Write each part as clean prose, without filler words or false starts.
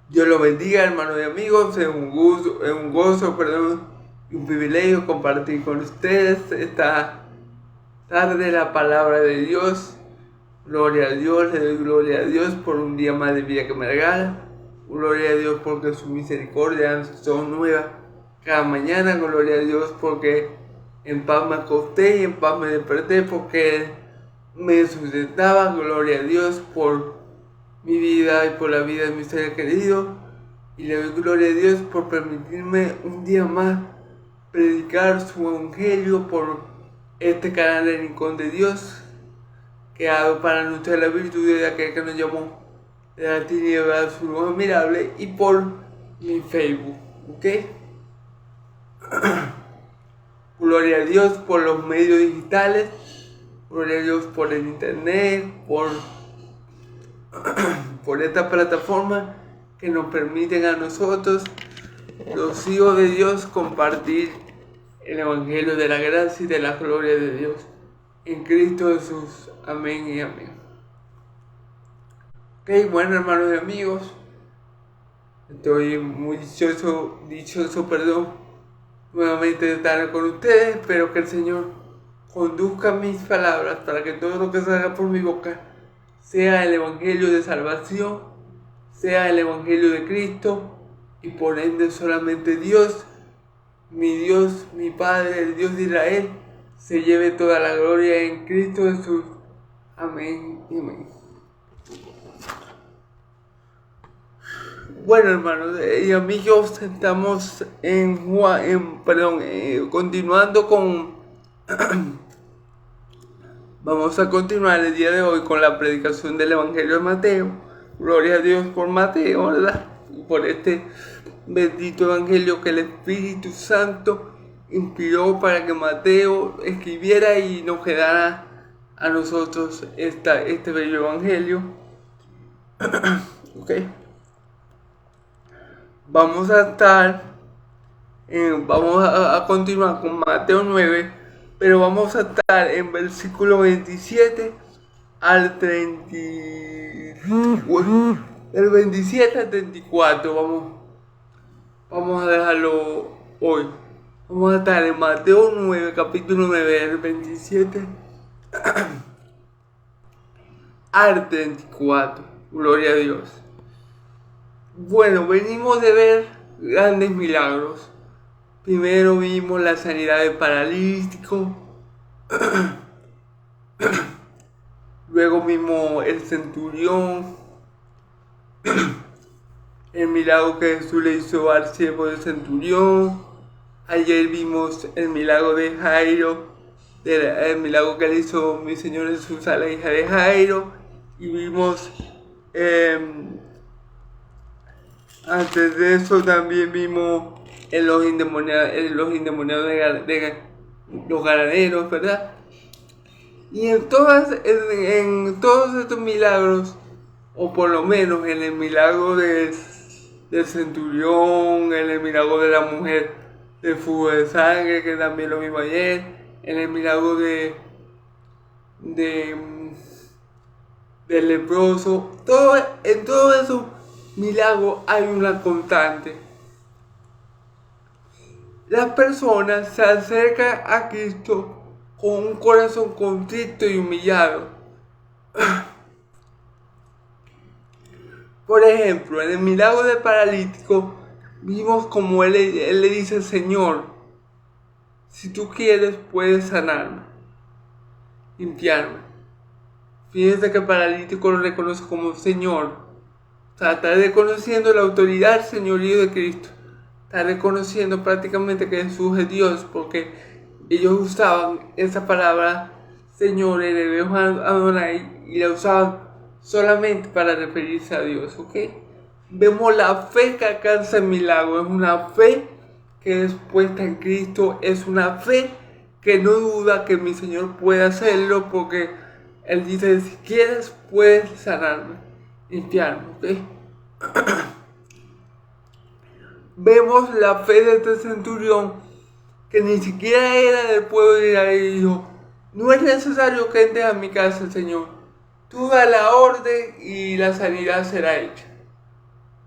Dios los bendiga, hermanos y amigos. Es un gozo, y un privilegio compartir con ustedes esta tarde la palabra de Dios. Gloria a Dios, le doy gloria a Dios por un día más de vida que me regala. Gloria a Dios porque su misericordia son nuevas cada mañana. Gloria a Dios porque en paz me acosté y en paz me desperté porque me sustentaba. Gloria a Dios por mi vida y por la vida de mi ser querido. Y le doy gloria a Dios por permitirme un día más predicar su evangelio por este canal de Rincón de Dios, que hago para anunciar la virtud de aquel que nos llamó de la tiniebla a su luz admirable, y por mi Facebook, ¿ok? Gloria a Dios por los medios digitales, gloria a Dios por el internet, por esta plataforma que nos permiten a nosotros, los hijos de Dios, compartir el evangelio de la gracia y de la gloria de Dios en Cristo Jesús. Amén y amén. Ok, bueno, hermanos y amigos, estoy muy dichoso, nuevamente de estar con ustedes. Espero que el Señor conduzca mis palabras para que todo lo que salga por mi boca sea el evangelio de salvación, sea el evangelio de Cristo, y por ende solamente Dios, mi Padre, el Dios de Israel, se lleve toda la gloria en Cristo Jesús. Amén y amén. Bueno, hermanos y amigos, estamos continuando con vamos a continuar el día de hoy con la predicación del Evangelio de Mateo. Gloria a Dios por Mateo, ¿verdad? Y por este bendito Evangelio que el Espíritu Santo inspiró para que Mateo escribiera y nos quedara a nosotros este bello Evangelio. Ok. Vamos a continuar con Mateo 9, pero vamos a estar en versículo 27 al 30, del 27 al 34, vamos a dejarlo hoy. Vamos a estar en Mateo 9, capítulo 9, del 27 al 34. Gloria a Dios. Bueno, venimos de ver grandes milagros. Primero vimos la sanidad del paralítico. Luego vimos el centurión. El milagro que Jesús le hizo al siervo del centurión. Ayer vimos el milagro de Jairo. El milagro que le hizo mi Señor Jesús a la hija de Jairo. Y vimos... antes de eso también vimos en los endemoniados de los ganaderos, ¿verdad? Y en todos estos milagros, o por lo menos en el milagro del centurión, en el milagro de la mujer del flujo de sangre, que también lo vimos ayer, en el milagro del leproso, en todo eso milagro hay una constante. Las personas se acercan a Cristo con un corazón contrito y humillado. Por ejemplo, en el milagro del paralítico vimos como él le dice: Señor, si tú quieres puedes sanarme, limpiarme. Fíjense que el paralítico lo reconoce como Señor. O sea, está reconociendo la autoridad, el señorío de Cristo. Está reconociendo prácticamente que Jesús es Dios, porque ellos usaban esa palabra Señor en el hebreo Adonai y la usaban solamente para referirse a Dios, ¿ok? Vemos la fe que alcanza el milagro. Es una fe que es puesta en Cristo. Es una fe que no duda que mi Señor puede hacerlo, porque Él dice: si quieres puedes sanarme, limpiarme, ¿ok? Vemos la fe de este centurión, que ni siquiera era del pueblo de Israel, y dijo: no es necesario que entres a mi casa, Señor, tú da la orden y la sanidad será hecha.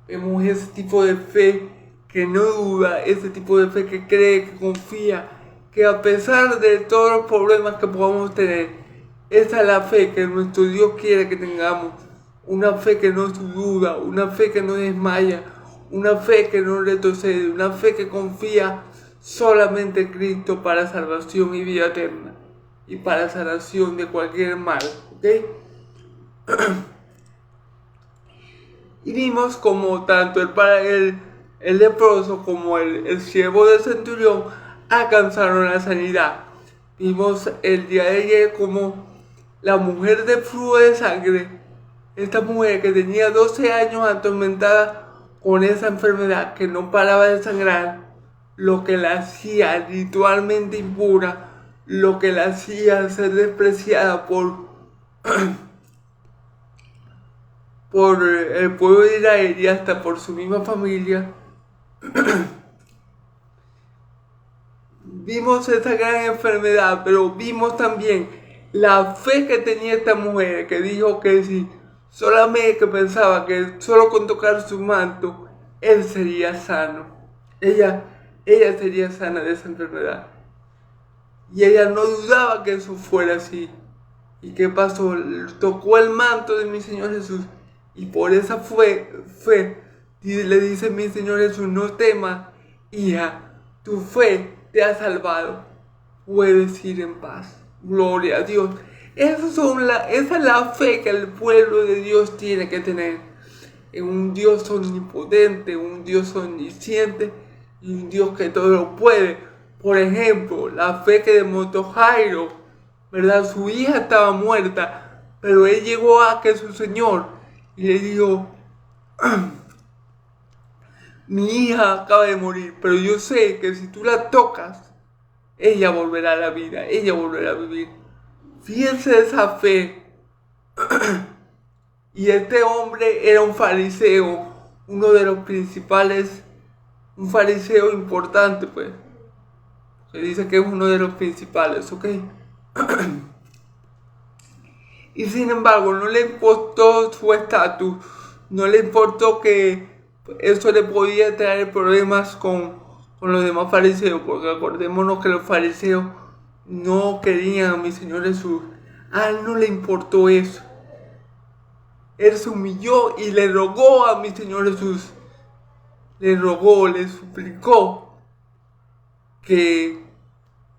Vemos ese tipo de fe que no duda, ese tipo de fe que cree, que confía, que a pesar de todos los problemas que podamos tener, esa es la fe que nuestro Dios quiere que tengamos. Una fe que no duda, una fe que no desmaya, una fe que no retrocede, una fe que confía solamente en Cristo para salvación y vida eterna y para sanación de cualquier mal, ¿ok? Y vimos como tanto el leproso como el siervo del centurión alcanzaron la sanidad. Vimos el día de ayer como la mujer de flujo de sangre, esta mujer que tenía 12 años atormentada con esa enfermedad que no paraba de sangrar, lo que la hacía ritualmente impura, lo que la hacía ser despreciada por el pueblo de Israel y hasta por su misma familia. Vimos esa gran enfermedad, pero vimos también la fe que tenía esta mujer, que dijo que si solamente que pensaba que solo con tocar su manto, él sería sano. Ella sería sana de esa enfermedad. Y ella no dudaba que eso fuera así. ¿Y qué pasó? Tocó el manto de mi Señor Jesús. Y por esa fe le dice mi Señor Jesús: no temas, hija, tu fe te ha salvado. Puedes ir en paz. Gloria a Dios. Esa es la fe que el pueblo de Dios tiene que tener. En un Dios omnipotente, un Dios omnisciente y un Dios que todo lo puede. Por ejemplo, la fe que demostró Jairo, ¿verdad? Su hija estaba muerta, pero él llegó a que su Señor y le dijo: mi hija acaba de morir, pero yo sé que si tú la tocas, ella volverá a la vida, ella volverá a vivir. Fíjense esa fe. Y este hombre era un fariseo, uno de los principales, un fariseo importante, pues. Se dice que es uno de los principales, ¿ok? Y sin embargo, no le importó su estatus, no le importó que eso le podía traer problemas con los demás fariseos, porque acordémonos que los fariseos no querían a mi Señor Jesús. A él no le importó eso. Él se humilló y le rogó a mi Señor Jesús. Le rogó, le suplicó que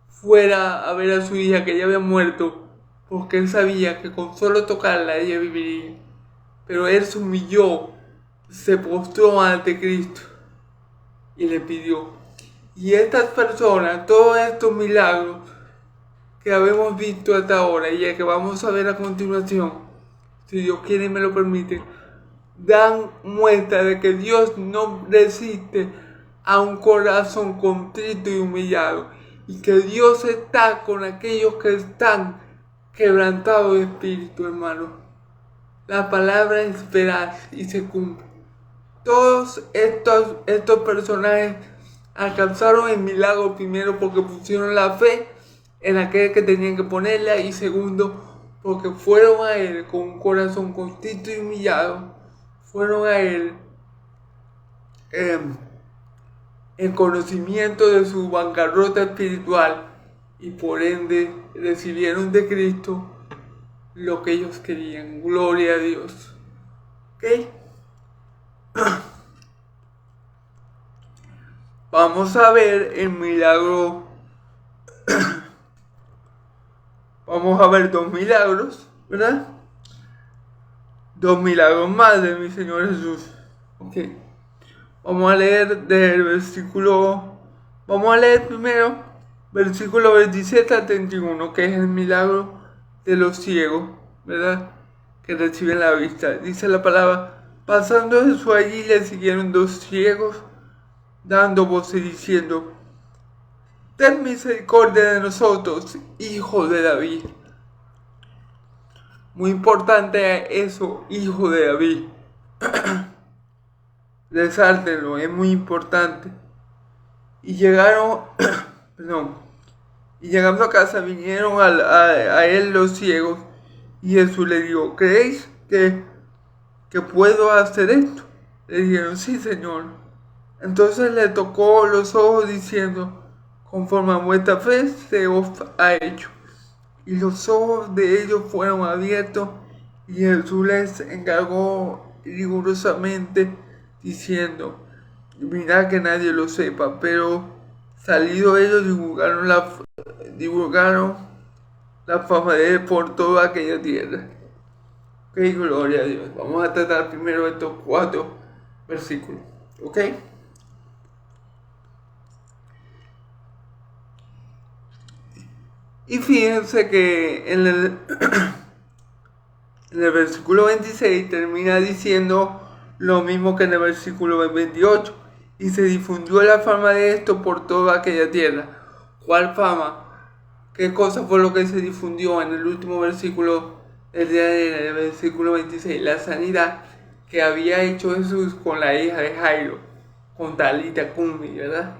fuera a ver a su hija que ya había muerto, porque él sabía que con solo tocarla ella viviría. Pero él se humilló, se postró ante Cristo y le pidió. Y estas personas, todos estos milagros que habemos visto hasta ahora y el que vamos a ver a continuación, si Dios quiere y me lo permite, dan muestra de que Dios no resiste a un corazón contrito y humillado, y que Dios está con aquellos que están quebrantados de espíritu, hermano. La palabra es veraz y se cumple. Todos estos personajes alcanzaron el milagro, primero porque pusieron la fe en aquel que tenían que ponerla, y segundo porque fueron a Él con un corazón contrito y humillado. Fueron a Él en conocimiento de su bancarrota espiritual, y por ende recibieron de Cristo lo que ellos querían. Gloria a Dios. ¿Ok? Vamos a ver el milagro. Vamos a ver dos milagros, ¿verdad? Dos milagros más de mi Señor Jesús. Ok. Vamos a leer del versículo. Vamos a leer primero versículo 27 al 31, que es el milagro de los ciegos, ¿verdad? Que reciben la vista. Dice la palabra: pasando Jesús allí, le siguieron dos ciegos, dando voces y diciendo: ten misericordia de nosotros, hijo de David. Muy importante eso, hijo de David. Resáltenlo, es muy importante. Y llegaron, perdón, y llegando a casa vinieron a él los ciegos, Y Jesús le dijo, ¿creéis que puedo hacer esto? Le dijeron, sí, Señor. Entonces le tocó los ojos diciendo, conforme a vuestra fe se os ha hecho. Y los ojos de ellos fueron abiertos, y Jesús les encargó rigurosamente, diciendo, mirad que nadie lo sepa. Pero salido ellos divulgaron la fama de él por toda aquella tierra. Ok, gloria a Dios. Vamos a tratar primero estos 4 versículos. Ok. Y fíjense que en el versículo 26 termina diciendo lo mismo que en el versículo 28. Y se difundió la fama de esto por toda aquella tierra. ¿Cuál fama? ¿Qué cosa fue lo que se difundió en el último versículo del día de ayer, en el versículo 26? La sanidad que había hecho Jesús con la hija de Jairo, con Talita Cumi, ¿verdad?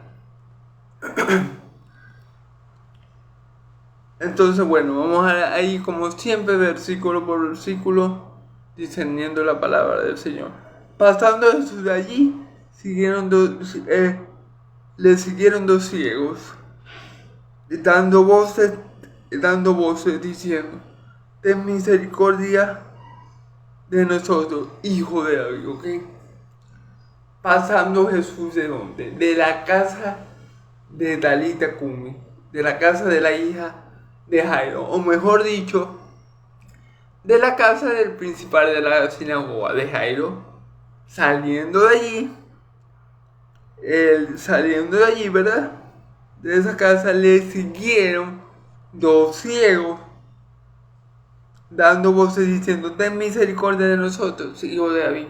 Entonces, bueno, vamos a ir como siempre, versículo por versículo, discerniendo la palabra del Señor. Pasando Jesús de allí, le siguieron 2 ciegos, dando voces diciendo, ten misericordia de nosotros, hijo de David, ¿ok? Pasando Jesús ¿de dónde? De la casa de Talita Cumi, de la casa de la hija de Jairo, o mejor dicho, de la casa del principal de la sinagoga de Jairo. Saliendo de allí, ¿verdad? De esa casa le siguieron 2 ciegos, dando voces diciendo, ten misericordia de nosotros, hijo de David.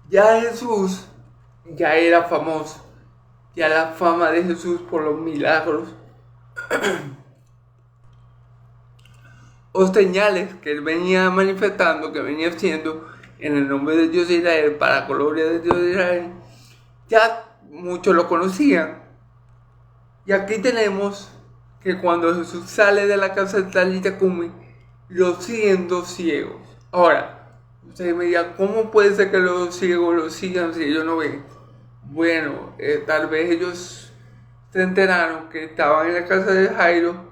Ya Jesús ya era famoso, ya la fama de Jesús por los milagros o señales que él venía manifestando, que venía haciendo en el nombre de Dios de Israel, para la gloria de Dios de Israel, ya muchos lo conocían. Y aquí tenemos que cuando Jesús sale de la casa de Talita Cumi, lo siguen 2 ciegos. Ahora, ustedes me dirán, ¿cómo puede ser que los ciegos lo sigan si ellos no ven? Bueno, tal vez ellos se enteraron que estaban en la casa de Jairo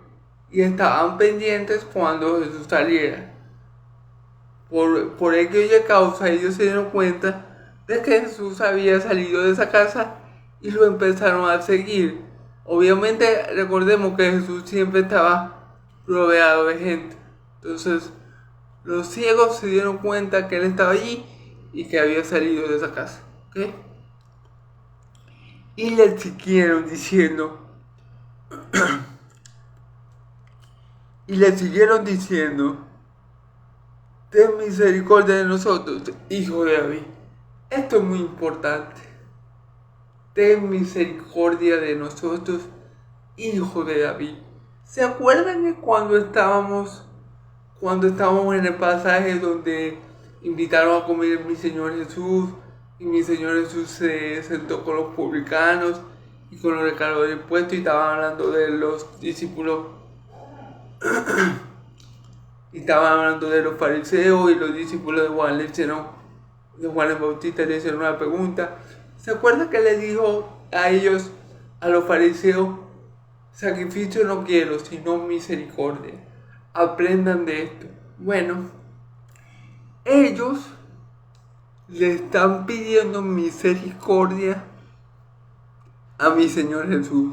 y estaban pendientes cuando Jesús saliera. Por aquella causa ellos se dieron cuenta de que Jesús había salido de esa casa y lo empezaron a seguir. Obviamente recordemos que Jesús siempre estaba rodeado de gente. Entonces los ciegos se dieron cuenta que él estaba allí y que había salido de esa casa. ¿Okay? Y le siguieron diciendo, ten misericordia de nosotros, hijo de David. Esto es muy importante. Ten misericordia de nosotros, hijo de David. ¿Se acuerdan de cuando estábamos en el pasaje donde invitaron a comer mi Señor Jesús? Y mi Señor Jesús se sentó con los publicanos y con los recaudadores de impuestos y estaban hablando de los discípulos y estaban hablando de los fariseos, y los discípulos de Juan el Bautista le hicieron una pregunta. ¿Se acuerdan que le dijo a ellos, a los fariseos, sacrificio no quiero, sino misericordia? Aprendan de esto. Bueno, ellos le están pidiendo misericordia a mi Señor Jesús.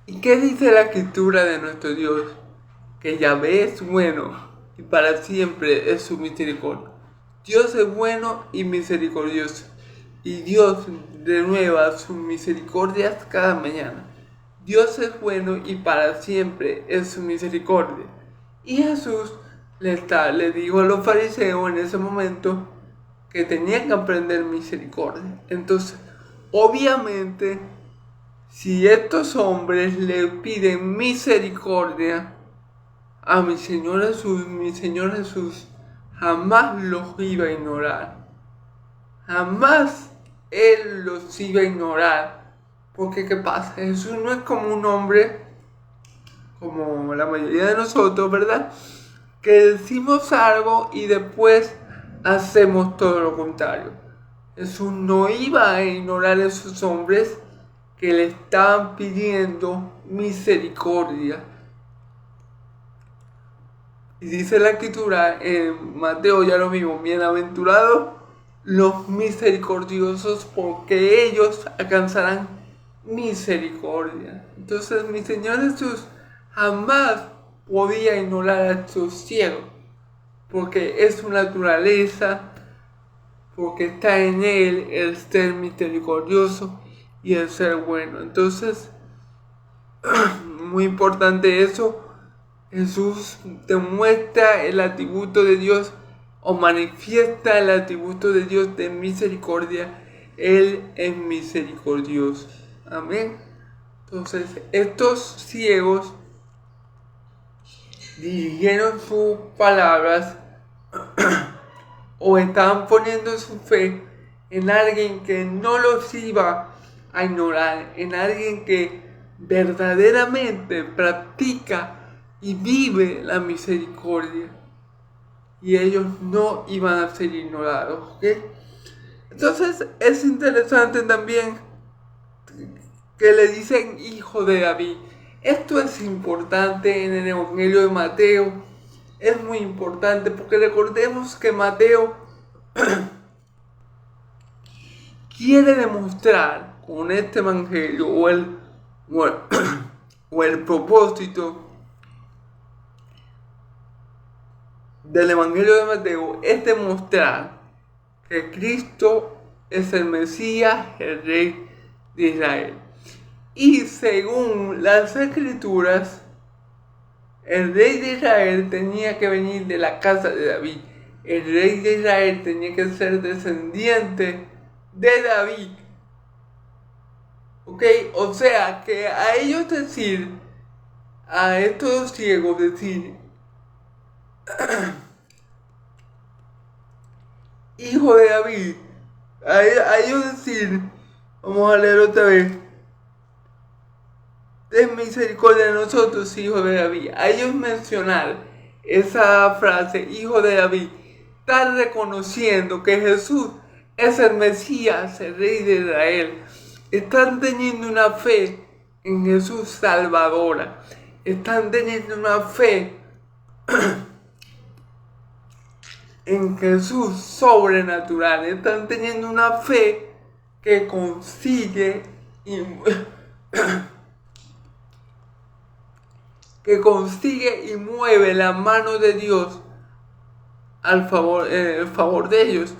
¿Y qué dice la escritura de nuestro Dios? Que Yahvé es bueno y para siempre es su misericordia. Dios es bueno y misericordioso, y Dios renueva sus misericordias cada mañana. Dios es bueno y para siempre es su misericordia. Y Jesús le dijo a los fariseos en ese momento que tenían que aprender misericordia. Entonces, obviamente, si estos hombres le piden misericordia a mi Señor Jesús jamás los iba a ignorar. Jamás Él los iba a ignorar Porque ¿qué pasa? Jesús no es como un hombre, como la mayoría de nosotros, ¿verdad? Que decimos algo y después hacemos todo lo contrario. Jesús no iba a ignorar a esos hombres que le estaban pidiendo misericordia. Y dice la escritura en Mateo ya lo mismo: bienaventurados los misericordiosos, porque ellos alcanzarán misericordia. Entonces mi Señor Jesús jamás podía ignorar a estos ciegos, porque es su naturaleza, porque está en Él el ser misericordioso y el ser bueno. Entonces, muy importante eso. Jesús demuestra el atributo de Dios, o manifiesta el atributo de Dios de misericordia. Él es misericordioso. Amén. Entonces, estos ciegos dirigieron sus palabras o estaban poniendo su fe en alguien que no los iba a ignorar, en alguien que verdaderamente practica y vive la misericordia, y ellos no iban a ser ignorados, ¿ok? Entonces es interesante también que le dicen hijo de David. Esto es importante en el Evangelio de Mateo. Es muy importante porque recordemos que Mateo quiere demostrar con este Evangelio o el propósito del Evangelio de Mateo es demostrar que Cristo es el Mesías, el Rey de Israel. Y según las Escrituras, el Rey de Israel tenía que venir de la casa de David. El Rey de Israel tenía que ser descendiente de David. ¿Ok? O sea, que a ellos decir, a estos ciegos decir, hijo de David, a ellos decir, vamos a leer otra vez, ten misericordia de nosotros, hijo de David. A ellos mencionar esa frase, hijo de David, están reconociendo que Jesús es el Mesías, el Rey de Israel. Están teniendo una fe en Jesús salvadora. Están teniendo una fe en Jesús sobrenatural. Están teniendo una fe que consigue y mueve la mano de Dios en favor de ellos,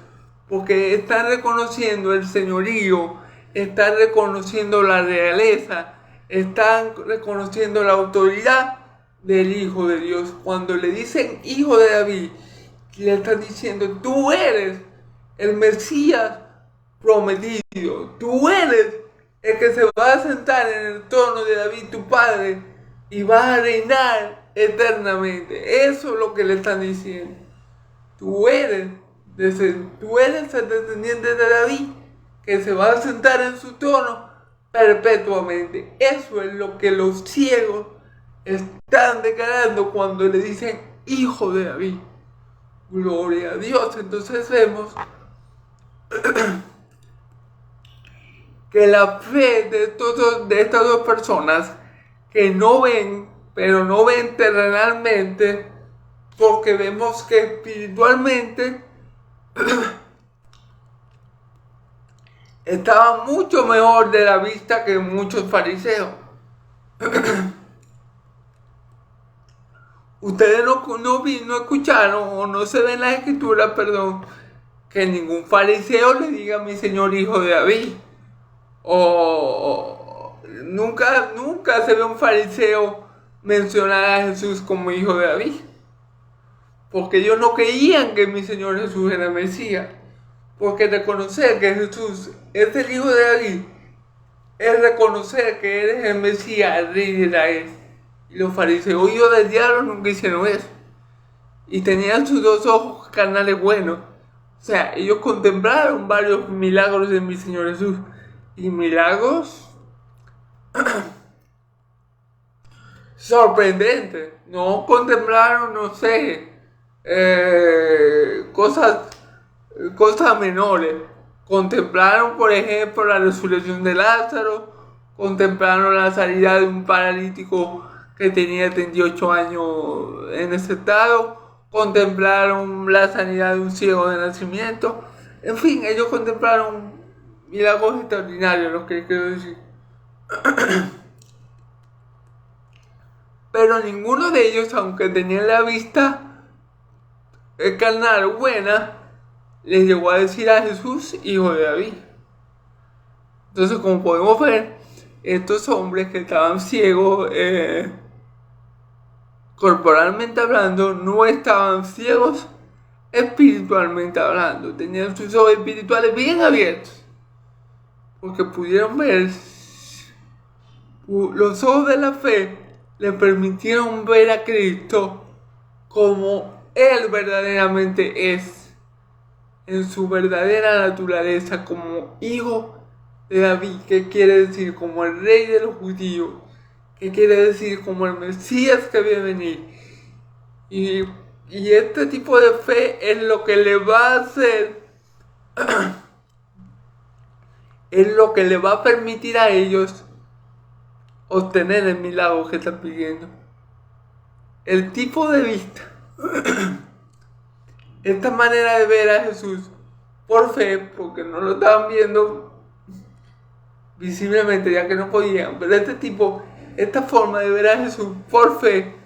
porque están reconociendo el señorío, están reconociendo la realeza, están reconociendo la autoridad del Hijo de Dios. Cuando le dicen hijo de David, le están diciendo, tú eres el Mesías prometido, tú eres el que se va a sentar en el trono de David tu padre y vas a reinar eternamente. Eso es lo que le están diciendo. Tú eres el descendiente de David que se va a sentar en su trono perpetuamente. Eso es lo que los ciegos están declarando cuando le dicen hijo de David. Gloria a Dios. Entonces vemos que la fe de estas dos personas que no ven, pero no ven terrenalmente, porque vemos que espiritualmente estaba mucho mejor de la vista que muchos fariseos. Ustedes no escucharon o no se ven en la escritura, perdón, que ningún fariseo le diga a mi Señor hijo de David. O nunca se ve un fariseo mencionar a Jesús como hijo de David, porque ellos no creían que mi Señor Jesús era Mesías. Porque reconocer que Jesús es el hijo de David es reconocer que eres el Mesías, el Rey de Israel. Y los fariseos, hijos del diablo, nunca hicieron eso. Y tenían sus dos ojos carnales buenos. O sea, ellos contemplaron varios milagros de mi Señor Jesús. Y milagros sorprendente. No contemplaron, no sé, cosas menores. Contemplaron, por ejemplo, la resurrección de Lázaro, contemplaron la salida de un paralítico que tenía 38 años en ese estado, contemplaron la sanidad de un ciego de nacimiento. En fin, ellos contemplaron milagros extraordinarios, lo que quiero decir. Pero ninguno de ellos, aunque tenían la vista carnal buena, les llegó a decir a Jesús, hijo de David. Entonces, como podemos ver, estos hombres que estaban ciegos, corporalmente hablando, no estaban ciegos espiritualmente hablando. Tenían sus ojos espirituales bien abiertos, porque pudieron ver. Los ojos de la fe le permitieron ver a Cristo como Él verdaderamente es, en su verdadera naturaleza, como hijo de David, que quiere decir como el rey de los judíos, que quiere decir como el Mesías que debe venir. Y este tipo de fe es lo que le va a hacer, es lo que le va a permitir a ellos obtener el milagro que están pidiendo. El tipo de vista, esta manera de ver a Jesús por fe, porque no lo estaban viendo visiblemente ya que no podían, pero esta forma de ver a Jesús por fe,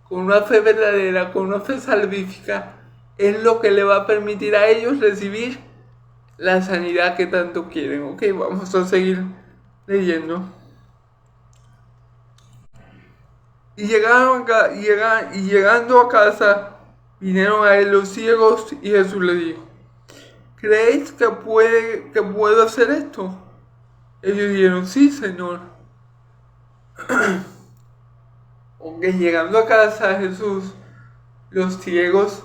con una fe verdadera, con una fe salvífica, es lo que le va a permitir a ellos recibir la sanidad que tanto quieren. Ok, vamos a seguir leyendo. Y llegando a casa, vinieron a él los ciegos y Jesús le dijo, ¿creéis que puedo hacer esto? Ellos dijeron, sí, Señor. Aunque llegando a casa Jesús, los ciegos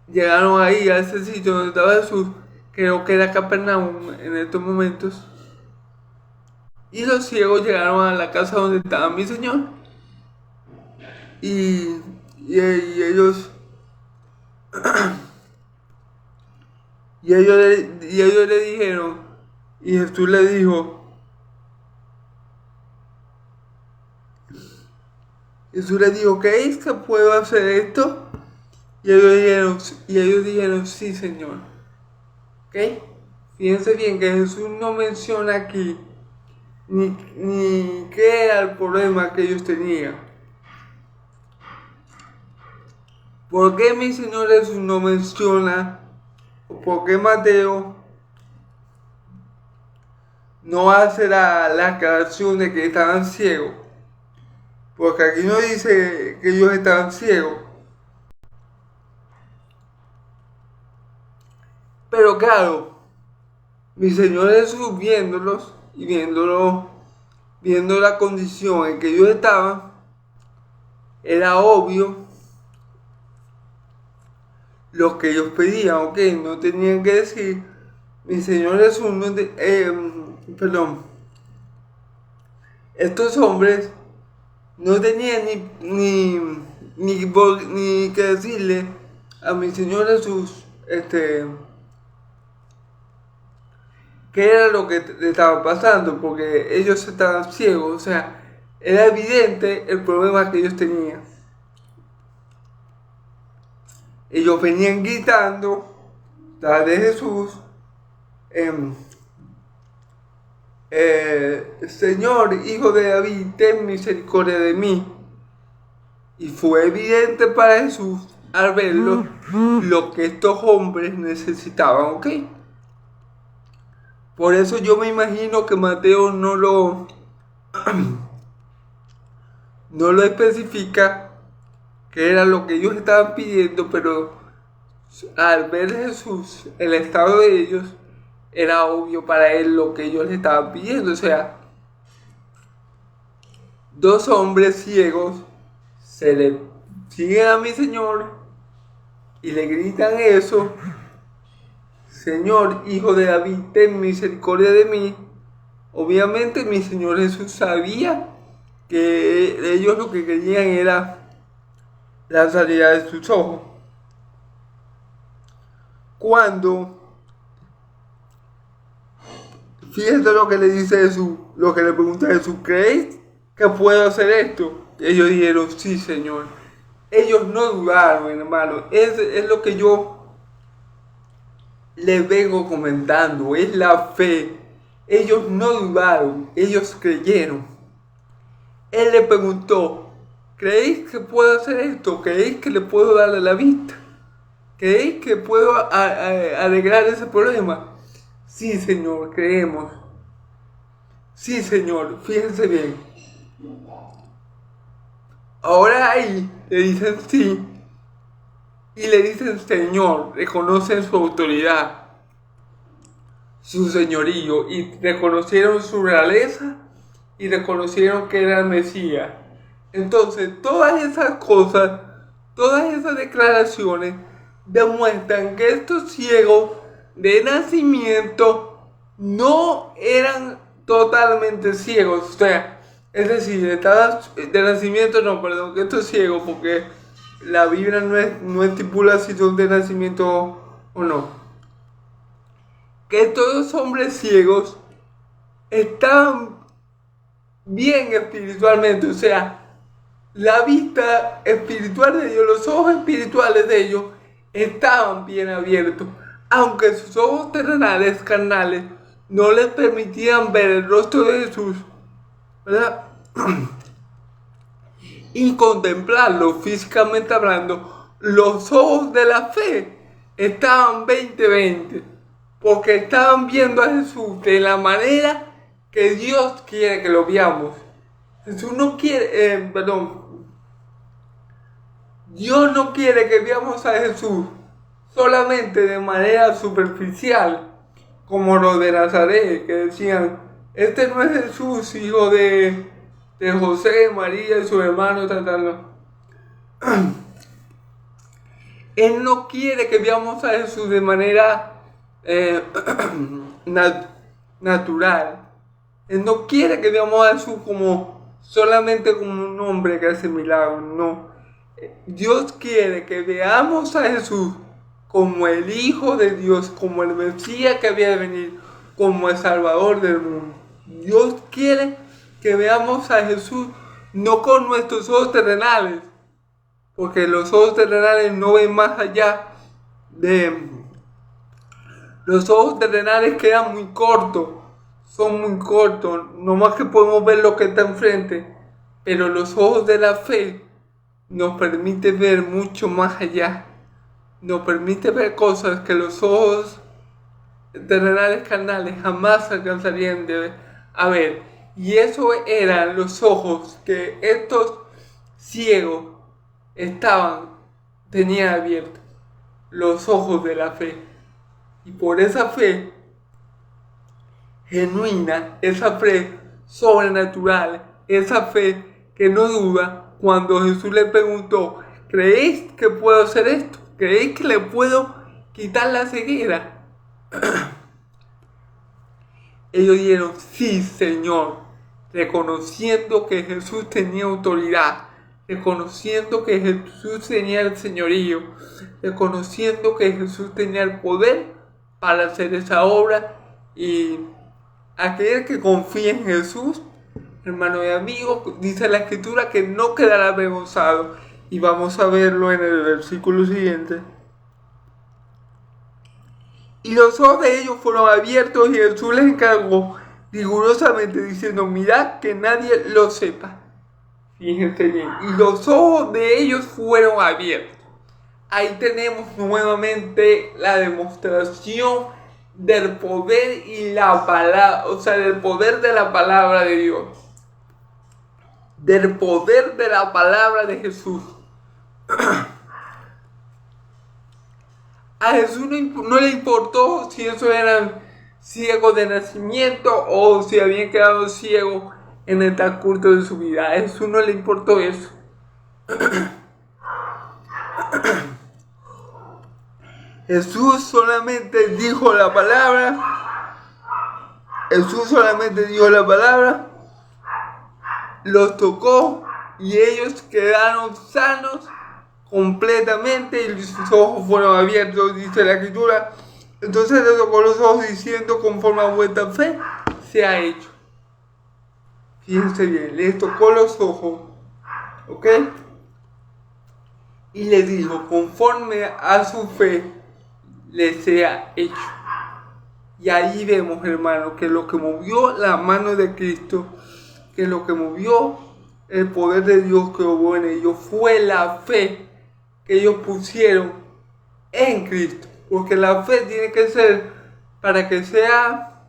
llegaron ahí a ese sitio donde estaba Jesús, creo que era Capernaum en estos momentos. Y los ciegos llegaron a la casa donde estaba mi Señor. Y ellos le dijeron, y Jesús le dijo, ¿creéis que puedo hacer esto? Y ellos dijeron, sí, Señor. ¿Ok? Fíjense bien que Jesús no menciona aquí ni qué era el problema que ellos tenían. ¿Por qué mi Señor Jesús no menciona, o por qué Mateo no hace la aclaración de que estaban ciegos? Porque aquí no dice que ellos estaban ciegos. Pero claro, mi Señor Jesús viéndolos y viendo la condición en que ellos estaban, era obvio lo que ellos pedían, ok, no tenían que decir, mi Señor Jesús, estos hombres no tenían ni que decirle a mi Señor Jesús, qué era lo que le estaba pasando, porque ellos estaban ciegos, o sea, era evidente el problema que ellos tenían. Ellos venían gritando tras de Jesús, Señor, hijo de David, ten misericordia de mí. Y fue evidente para Jesús, al verlo, lo que estos hombres necesitaban, ¿ok? Por eso yo me imagino que Mateo no lo especifica que era lo que ellos estaban pidiendo, pero al ver Jesús, el estado de ellos, era obvio para él lo que ellos le estaban pidiendo. O sea, dos hombres ciegos se le siguen a mi Señor y le gritan eso, Señor, hijo de David, ten misericordia de mí. Obviamente mi Señor Jesús sabía que ellos lo que querían era la salida de sus ojos. Cuando, fíjate lo que le dice Jesús, lo que le pregunta Jesús, ¿creéis que puedo hacer esto? Ellos dijeron, sí, Señor. Ellos no dudaron, hermano. Es lo que yo les vengo comentando, es la fe. Ellos no dudaron, ellos creyeron. Él le preguntó, ¿creéis que puedo hacer esto? ¿Creéis que le puedo darle la vista? ¿Creéis que puedo arreglar ese problema? Sí, Señor, creemos. Sí, Señor, fíjense bien. Ahora ahí le dicen sí y le dicen Señor, reconocen su autoridad, su señorío y reconocieron su realeza y reconocieron que era el Mesías. Entonces todas esas cosas, todas esas declaraciones demuestran que estos ciegos de nacimiento no eran totalmente ciegos, o sea, es decir, de nacimiento no, perdón, que estos ciegos, porque la Biblia no estipula si son de nacimiento o no. Que estos dos hombres ciegos estaban bien espiritualmente, o sea, la vista espiritual de ellos, los ojos espirituales de ellos estaban bien abiertos, aunque sus ojos terrenales, carnales, no les permitían ver el rostro de Jesús, ¿verdad? Y contemplarlo físicamente hablando. Los ojos de la fe estaban 20-20, porque estaban viendo a Jesús de la manera que Dios quiere que lo veamos. Jesús no quiere, Dios no quiere que veamos a Jesús solamente de manera superficial, como los de Nazaret, que decían, este no es Jesús, hijo de José, María y sus hermanos, tratando. Él no quiere que veamos a Jesús de manera natural. Él no quiere que veamos a Jesús solamente como un hombre que hace milagros, no. Dios quiere que veamos a Jesús como el Hijo de Dios, como el Mesías que había de venir, como el Salvador del mundo. Dios quiere que veamos a Jesús no con nuestros ojos terrenales, porque los ojos terrenales no ven más allá de... Los ojos terrenales quedan muy cortos, son muy cortos, nomás que podemos ver lo que está enfrente, pero los ojos de la fe nos permite ver mucho más allá, nos permite ver cosas que los ojos terrenales carnales jamás alcanzarían a ver. Y eso eran los ojos que estos ciegos tenían abiertos, los ojos de la fe. Y por esa fe genuina, esa fe sobrenatural, esa fe que no duda, cuando Jesús le preguntó, ¿creéis que puedo hacer esto? ¿Creéis que le puedo quitar la ceguera? Ellos dijeron, sí, Señor, reconociendo que Jesús tenía autoridad, reconociendo que Jesús tenía el señorío, reconociendo que Jesús tenía el poder para hacer esa obra. Y aquel que confía en Jesús, hermano y amigo, dice la Escritura que no quedará avergonzado. Y vamos a verlo en el versículo siguiente. Y los ojos de ellos fueron abiertos y Jesús les encargó rigurosamente diciendo, mirad que nadie lo sepa. Fíjense bien. Y los ojos de ellos fueron abiertos. Ahí tenemos nuevamente la demostración del poder y la palabra, o sea, del poder de la palabra de Dios. Del poder de la palabra de Jesús. A Jesús no le importó si esos eran ciegos de nacimiento o si habían quedado ciegos en el transcurso de su vida. A Jesús no le importó eso. Jesús solamente dijo la palabra Jesús solamente dio la palabra, los tocó y ellos quedaron sanos completamente y sus ojos fueron abiertos, dice la Escritura. Entonces le tocó los ojos diciendo, conforme a vuestra fe, se ha hecho. Fíjense bien, les tocó los ojos, ¿ok? Y les dijo, conforme a su fe, les sea hecho. Y ahí vemos, hermano, que lo que movió la mano de Cristo, que lo que movió el poder de Dios que obró en ellos, fue la fe que ellos pusieron en Cristo. Porque la fe tiene que ser, para que sea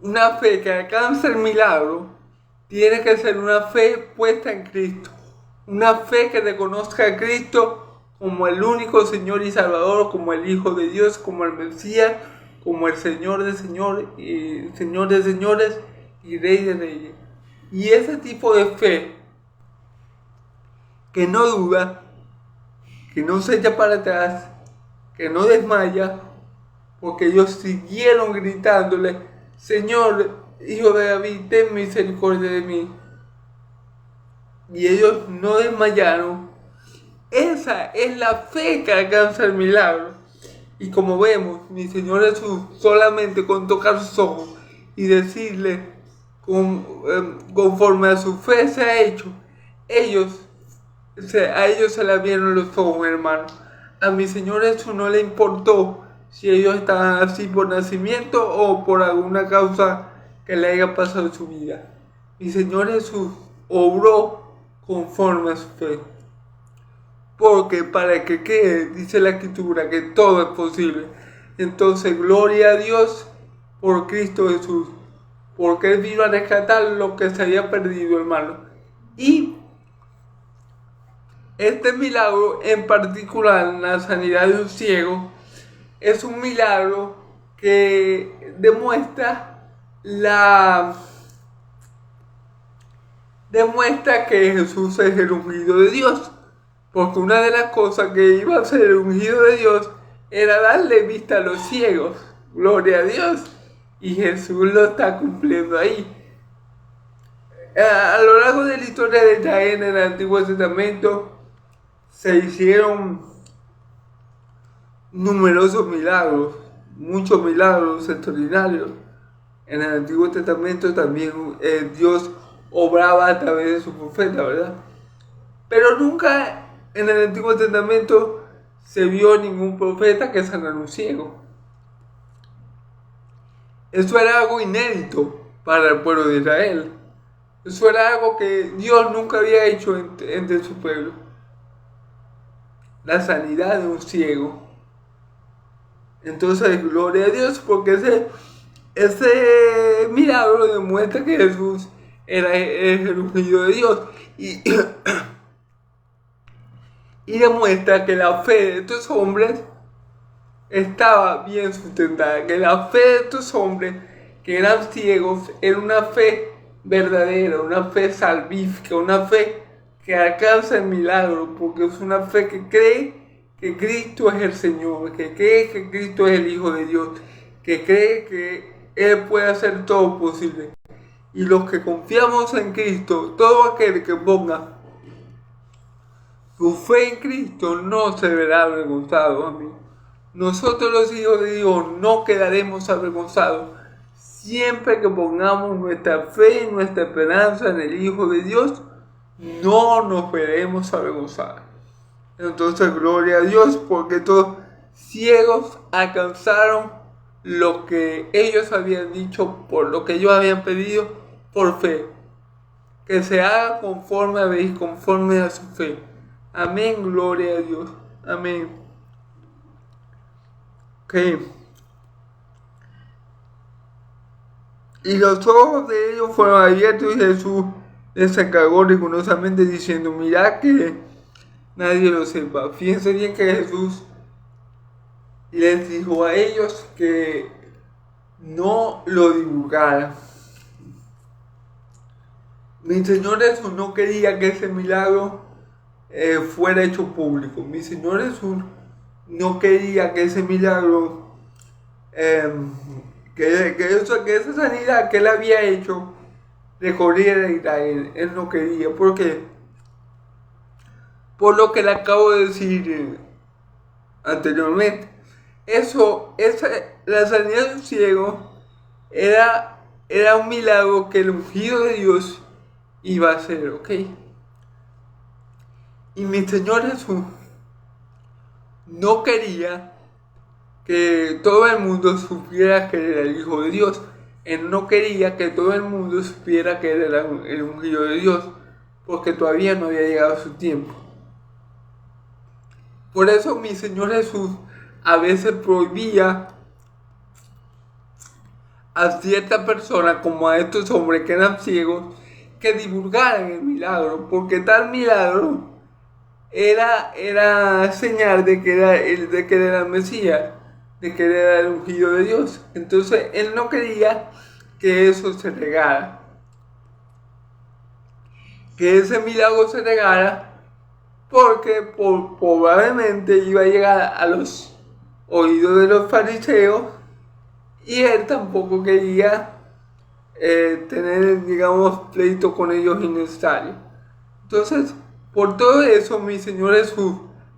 una fe que alcance el milagro, tiene que ser una fe puesta en Cristo. Una fe que reconozca a Cristo como el único Señor y Salvador, como el Hijo de Dios, como el Mesías, como el Señor de señores y Señor de señores y Rey de reyes. Y ese tipo de fe que no duda, que no se echa para atrás, que no desmaya, porque ellos siguieron gritándole, Señor, Hijo de David, ten misericordia de mí. Y ellos no desmayaron. Esa es la fe que alcanza el milagro. Y como vemos, mi Señor Jesús, solamente con tocar sus ojos y decirle, conforme a su fe se ha hecho, a ellos se le abrieron los ojos, hermano. A mi Señor Jesús no le importó si ellos estaban así por nacimiento o por alguna causa que le haya pasado en su vida. Mi Señor Jesús obró conforme a su fe. Porque para que quede, dice la Escritura, que todo es posible. Entonces, gloria a Dios por Cristo Jesús. Porque Él vino a rescatar lo que se había perdido, hermano. Y este milagro, en particular, la sanidad de un ciego, es un milagro que demuestra que Jesús es el ungido de Dios. Porque una de las cosas que iba a hacer el ungido de Dios era darle vista a los ciegos. Gloria a Dios. Y Jesús lo está cumpliendo ahí. A lo largo de la historia de Israel en el Antiguo Testamento se hicieron numerosos milagros, muchos milagros extraordinarios. En el Antiguo Testamento también Dios obraba a través de su profeta, ¿verdad? Pero nunca en el Antiguo Testamento se vio ningún profeta que sanara un ciego. Eso era algo inédito para el pueblo de Israel. Eso era algo que Dios nunca había hecho entre su pueblo. La sanidad de un ciego. Entonces, gloria a Dios, porque ese milagro demuestra que Jesús es el ungido de Dios. Y demuestra que la fe de estos hombres estaba bien sustentada, que la fe de estos hombres que eran ciegos era una fe verdadera, una fe salvífica, una fe que alcanza el milagro, porque es una fe que cree que Cristo es el Señor, que cree que Cristo es el Hijo de Dios, que cree que Él puede hacer todo posible. Y los que confiamos en Cristo, todo aquel que ponga su fe en Cristo no se verá avergonzado, amigo. Nosotros los hijos de Dios no quedaremos avergonzados siempre que pongamos nuestra fe y nuestra esperanza en el Hijo de Dios. No nos veremos avergonzados. Entonces, gloria a Dios, porque estos ciegos alcanzaron lo que ellos habían dicho, por lo que ellos habían pedido, por fe. Que se haga conforme a su fe. Amén, gloria a Dios. Amén. Ok. Y los ojos de ellos fueron abiertos y Jesús les encargó rigurosamente diciendo, mirad que nadie lo sepa. Fíjense bien que Jesús les dijo a ellos que no lo divulgaran. Mi Señor Jesús no quería que ese milagro fuera hecho público. Mi Señor Jesús no quería que ese milagro que esa sanidad que él había hecho recorriera a Israel. Él no quería, porque por lo que le acabo de decir anteriormente, la sanidad de un ciego era un milagro que el ungido de Dios iba a hacer, ¿ok? Y mi Señor Jesús no quería que todo el mundo supiera que él era el Hijo de Dios. Él no quería que todo el mundo supiera que él era el ungido de Dios, porque todavía no había llegado su tiempo. Por eso mi Señor Jesús a veces prohibía a ciertas personas, como a estos hombres que eran ciegos, que divulgaran el milagro, porque tal milagro era señal de que era el Mesías, de que era el ungido de Dios. Entonces él no quería que eso se regara, que ese milagro se regara, porque probablemente iba a llegar a los oídos de los fariseos, y él tampoco quería tener, digamos, pleito con ellos innecesario. Entonces, por todo eso, mi Señor Jesús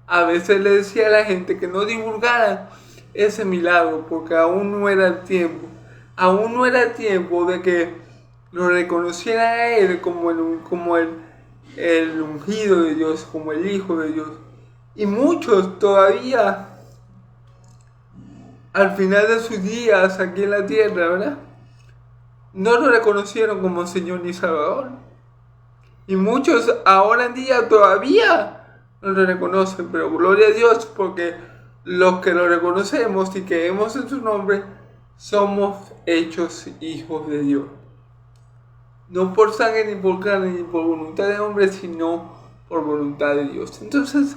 a veces le decía a la gente que no divulgara ese milagro, porque aún no era el tiempo. Aún no era el tiempo de que lo reconocieran a él como el ungido de Dios, como el Hijo de Dios. Y muchos todavía, al final de sus días aquí en la tierra, ¿verdad?, no lo reconocieron como Señor ni Salvador. Y muchos ahora en día todavía no lo reconocen, pero gloria a Dios, porque los que lo reconocemos y creemos en su nombre somos hechos hijos de Dios. No por sangre ni por carne ni por voluntad de hombre, sino por voluntad de Dios. Entonces,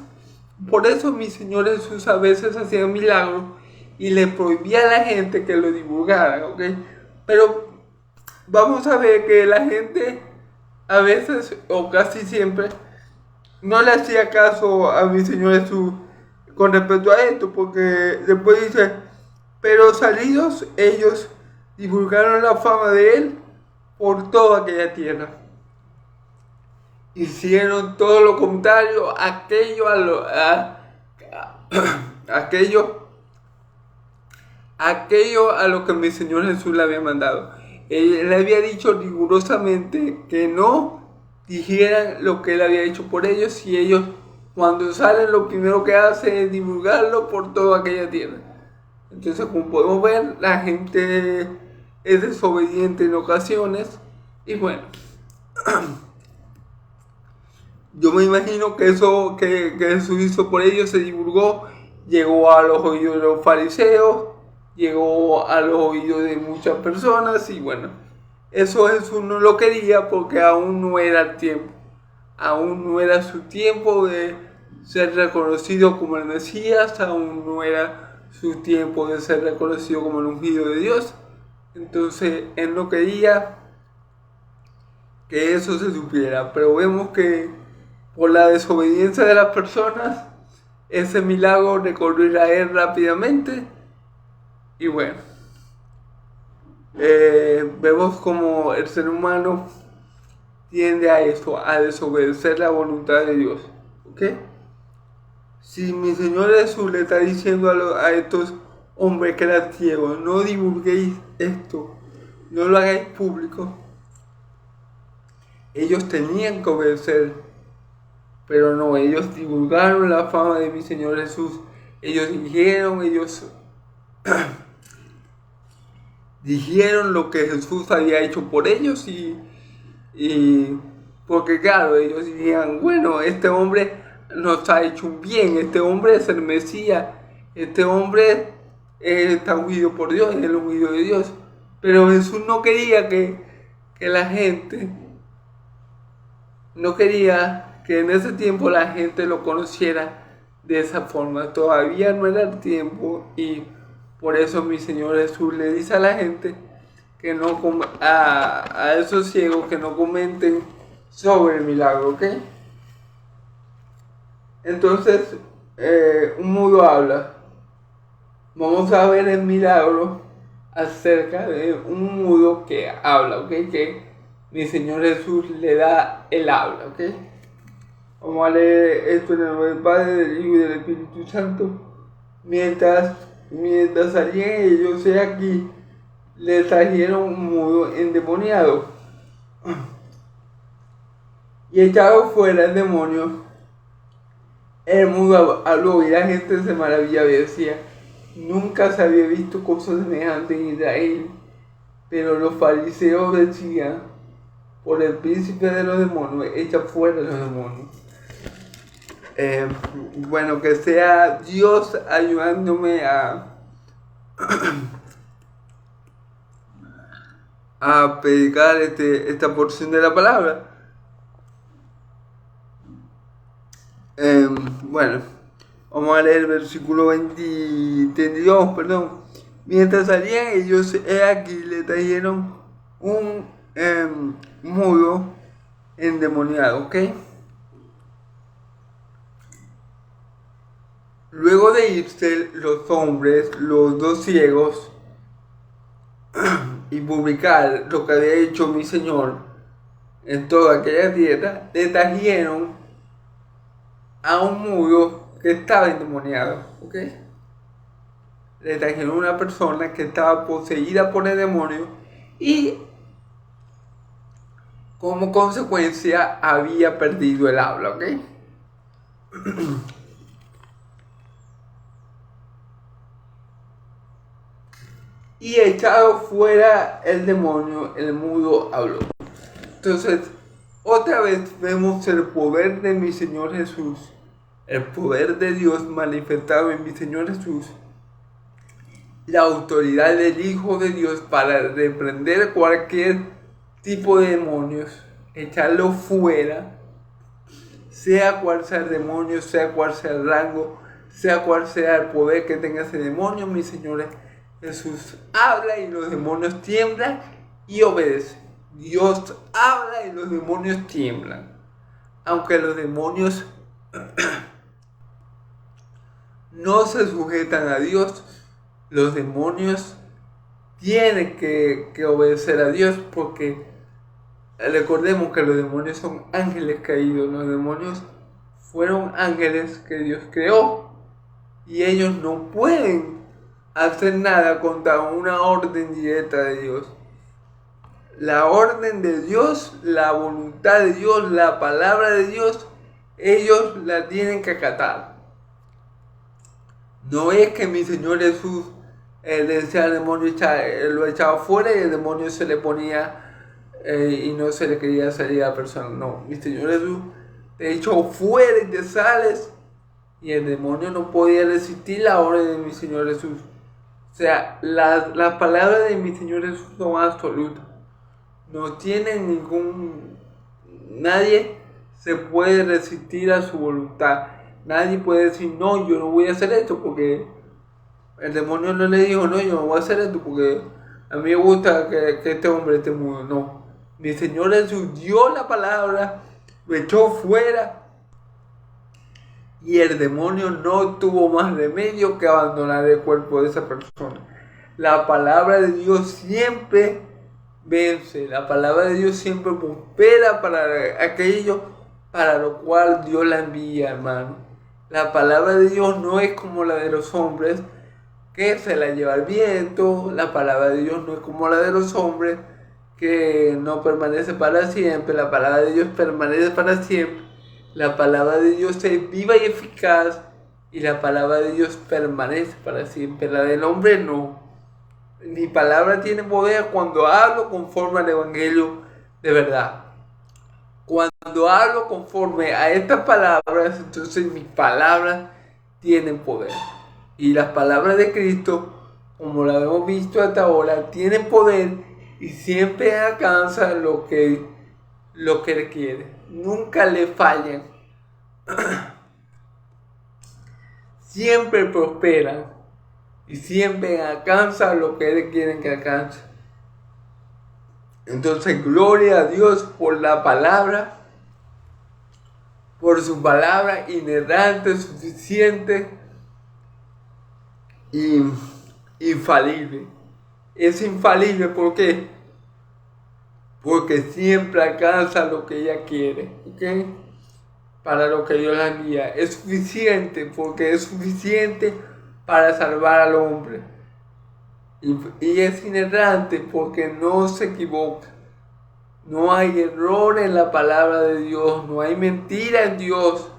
por eso mi Señor Jesús a veces hacía milagros y le prohibía a la gente que lo divulgara, ¿ok? Pero vamos a ver que la gente a veces, o casi siempre, no le hacía caso a mi Señor Jesús con respecto a esto, porque después dice, pero salidos ellos divulgaron la fama de él por toda aquella tierra. Hicieron todo lo contrario, aquello a lo que mi Señor Jesús le había mandado. Él le había dicho rigurosamente que no dijeran lo que él había hecho por ellos, y ellos, cuando salen, lo primero que hacen es divulgarlo por toda aquella tierra. Entonces, como podemos ver, la gente es desobediente en ocasiones, y bueno, yo me imagino que eso que Jesús hizo por ellos se divulgó, llegó a los oídos de los fariseos, llegó a los oídos de muchas personas, y bueno, eso Jesús no lo quería, porque aún no era el tiempo, aún no era su tiempo de ser reconocido como el Mesías, aún no era su tiempo de ser reconocido como el ungido de Dios. Entonces él no quería que eso se supiera, pero vemos que por la desobediencia de las personas, ese milagro recorrió Israel rápidamente. Y bueno, vemos como el ser humano tiende a eso, a desobedecer la voluntad de Dios, ¿ok? Si mi Señor Jesús le está diciendo a estos hombres que eran ciegos, no divulguéis esto, no lo hagáis público, ellos tenían que obedecer, pero no, ellos divulgaron la fama de mi Señor Jesús. Ellos dijeron lo que Jesús había hecho por ellos, y porque claro, ellos dirían, bueno, este hombre nos ha hecho un bien, este hombre es el Mesías, este hombre está ungido por Dios, es el ungido de Dios. Pero Jesús no quería que la gente, no quería que en ese tiempo la gente lo conociera de esa forma. Todavía no era el tiempo, y por eso mi Señor Jesús le dice a la gente que no a esos ciegos que no comenten sobre el milagro, ¿ok? Entonces, un mudo habla. Vamos a ver el milagro acerca de un mudo que habla, ¿ok? Que mi Señor Jesús le da el habla, ¿ok? Vamos a leer esto en el nombre del Padre, del Hijo y del Espíritu Santo. Mientras salían ellos, aquí, le trajeron un mudo endemoniado y echado fuera el demonio. El mudo habló y la gente se maravillaba y decía: nunca se había visto cosa semejante en Israel. Pero los fariseos decían: por el príncipe de los demonios, echa fuera los demonios. Bueno, que sea Dios ayudándome a predicar esta porción de la palabra. Bueno, vamos a leer el versículo 22, perdón. Mientras salían ellos, aquí le trajeron un mudo endemoniado, ¿ok? Luego de irse los hombres, los dos ciegos, y publicar lo que había hecho mi Señor en toda aquella tierra, le trajeron a un mudo que estaba endemoniado, ¿ok? Le trajeron a una persona que estaba poseída por el demonio y como consecuencia había perdido el habla, ¿ok? Y echado fuera el demonio, el mudo habló. Entonces, otra vez vemos el poder de mi Señor Jesús, el poder de Dios manifestado en mi Señor Jesús, la autoridad del Hijo de Dios para reprender cualquier tipo de demonios, echarlo fuera, sea cual sea el demonio, sea cual sea el rango, sea cual sea el poder que tenga ese demonio. Mi Señor Jesús habla y los demonios tiemblan y obedecen. Dios habla y los demonios tiemblan. Aunque los demonios no se sujetan a Dios, los demonios tienen que obedecer a Dios, porque recordemos que los demonios son ángeles caídos. Los demonios fueron ángeles que Dios creó y ellos no pueden hacer nada contra una orden directa de Dios. La orden de Dios, la voluntad de Dios, la palabra de Dios, ellos la tienen que acatar. No es que mi Señor Jesús decía al demonio, lo echaba fuera y el demonio se le ponía y no se le quería salir a la persona. No, mi Señor Jesús te echó fuera y te sales, y el demonio no podía resistir la orden de mi Señor Jesús. O sea, las palabras de mi Señor Jesús son absolutas. No tienen nadie se puede resistir a su voluntad. Nadie puede decir: no, yo no voy a hacer esto, porque el demonio no le dijo: no, yo no voy a hacer esto porque a mí me gusta que este hombre esté mudo. No, mi Señor Jesús dio la palabra, lo echó fuera y el demonio no tuvo más remedio que abandonar el cuerpo de esa persona. La palabra de Dios siempre vence, la palabra de Dios siempre prospera para aquello para lo cual Dios la envía, hermano. La palabra de Dios no es como la de los hombres, que se la lleva el viento. La palabra de Dios no es como la de los hombres, que no permanece para siempre. La palabra de Dios permanece para siempre. La palabra de Dios es viva y eficaz, y la palabra de Dios permanece para siempre. La del hombre no. Mi palabra tiene poder cuando hablo conforme al evangelio de verdad. Cuando hablo conforme a estas palabras, entonces mis palabras tienen poder. Y las palabras de Cristo, como lo hemos visto hasta ahora, tienen poder y siempre alcanzan lo que Él quiere. Nunca le fallan. Siempre prosperan y siempre alcanzan lo que Él quiere que alcance. Entonces, gloria a Dios por la palabra, por su palabra inerrante, suficiente y infalible. es infalible. ¿Por qué? Porque siempre alcanza lo que ella quiere, ¿ok? Para lo que Dios la envía. Es suficiente, porque es suficiente para salvar al hombre. Y es inerrante porque no se equivoca. No hay error en la palabra de Dios, no hay mentira en Dios.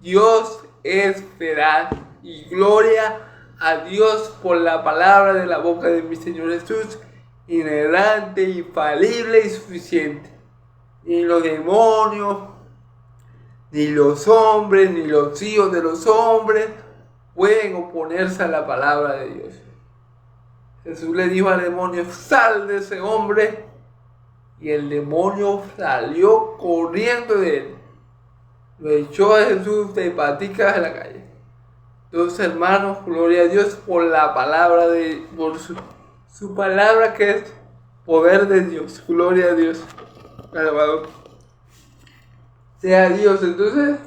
Dios es veraz y gloria a Dios por la palabra de la boca de mi Señor Jesús, inerrante, infalible y suficiente. Ni los demonios, ni los hombres, ni los hijos de los hombres pueden oponerse a la palabra de Dios. Jesús le dijo al demonio: sal de ese hombre, y el demonio salió corriendo de él. Lo echó a Jesús de paticas a la calle. Entonces, hermanos, gloria a Dios por la palabra por su palabra, que es poder de Dios. Gloria a Dios. Alabado sea Dios. Entonces,